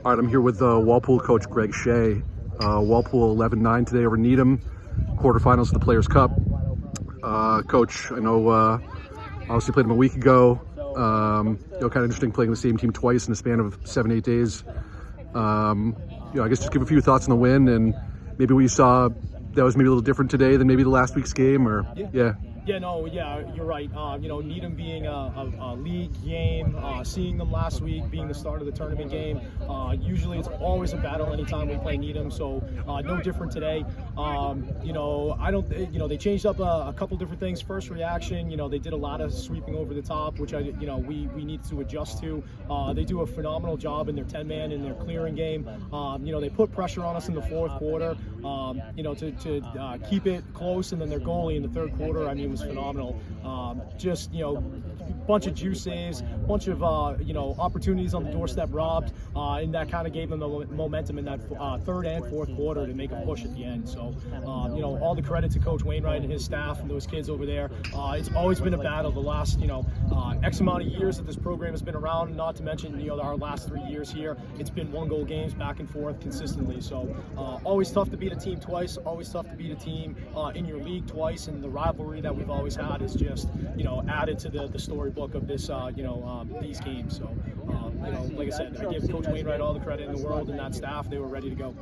All right, I'm here with Walpole coach Greg Shea. Walpole 11-9 today over Needham, quarterfinals of the Players' Cup. Coach, I know obviously played him a week ago. Kind of interesting playing the same team twice in the span of 7-8 days. I guess just give a few thoughts on the win and maybe what you saw that was maybe a little different today than maybe the last week's game, or yeah. Yeah, you're right. Needham being a league game, seeing them last week being the start of the tournament game. Usually it's always a battle anytime we play Needham, so no different today. They changed up a couple different things. First reaction, they did a lot of sweeping over the top, which we need to adjust to. They do a phenomenal job in their 10-man in their clearing game. They put pressure on us in the fourth quarter, to keep it close, and then their goalie in the third quarter, was phenomenal. Bunch of juice saves, bunch of opportunities on the doorstep robbed, and that kind of gave them the momentum in that third and fourth quarter to make a push at the end. So all the credit to Coach Wainwright and his staff and those kids over there. It's always been a battle the last X amount of years that this program has been around, and not to mention our last 3 years here. It's been 1-goal games back and forth consistently. So always tough to beat a team twice, always tough to beat a team in your league twice, and the rivalry that we've always had is just added to the storybook of this these games. So like I said, I give Coach Wainwright all the credit in the world and that staff. They were ready to go.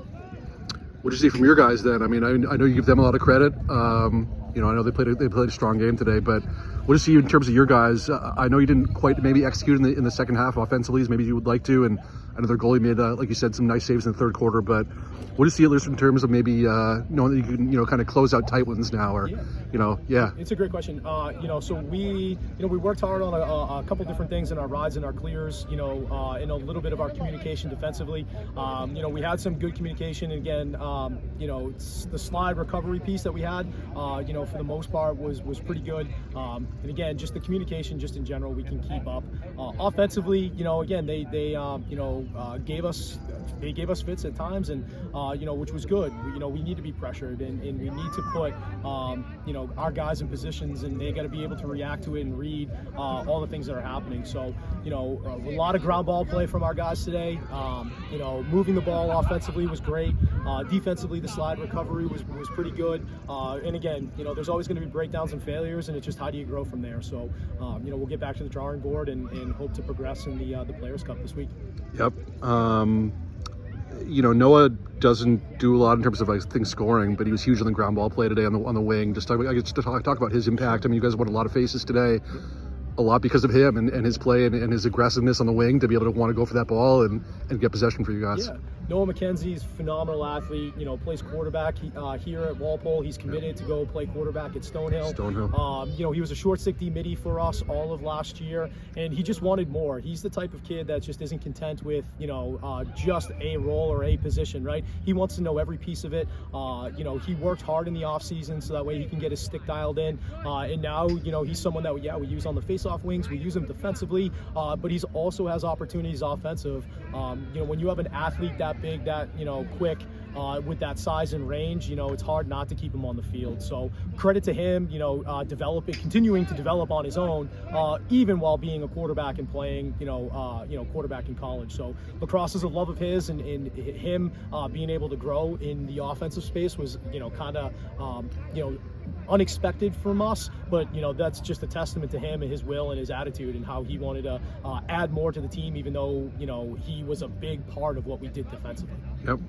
What did you see from your guys then? I know you give them a lot of credit. I know they played a strong game today, but what did you see in terms of your guys? I know you didn't quite maybe execute in the second half offensively as maybe you would like to, and I know their goalie made, like you said, some nice saves in the third quarter. But what do you see at least in terms of maybe knowing that you can kind of close out tight ones now, or It's a great question. So we worked hard on a couple different things in our rides and our clears. In a little bit of our communication defensively. We had some good communication. And again, the slide recovery piece that we had, for the most part was pretty good. And again, just the communication, just in general, we can keep up. Offensively, again, they gave us fits at times, and which was good. We need to be pressured, and we need to put our guys in positions, and they got to be able to react to it and read all the things that are happening. So a lot of ground ball play from our guys today. Moving the ball offensively was great. Defensively, the slide recovery was pretty good. And again, there's always going to be breakdowns and failures, and it's just how do you grow from there. So we'll get back to the drawing board and hope to progress in the Players' Cup this week. Yep. Noah doesn't do a lot in terms of things scoring, but he was huge on the ground ball play today on the wing. Just talk about his impact. You guys won a lot of faces today, a lot because of him and his play and his aggressiveness on the wing to be able to want to go for that ball and get possession for you guys. Yeah. Noah McKenzie's a phenomenal athlete, plays quarterback here at Walpole. He's committed to go play quarterback at Stonehill. He was a short stick D midi for us all of last year, and he just wanted more. He's the type of kid that just isn't content with, just a role or a position, right? He wants to know every piece of it. He worked hard in the offseason so that way he can get his stick dialed in. And now, he's someone that we use on the face-off wings. We use him defensively, but he also has opportunities offensive. When you have an athlete that big, that quick, with that size and range, it's hard not to keep him on the field. So credit to him, continuing to develop on his own, even while being a quarterback and playing, quarterback in college. So lacrosse is a love of his, and him being able to grow in the offensive space was, unexpected from us, but that's just a testament to him and his will and his attitude and how he wanted to add more to the team, even though he was a big part of what we did defensively. Yep.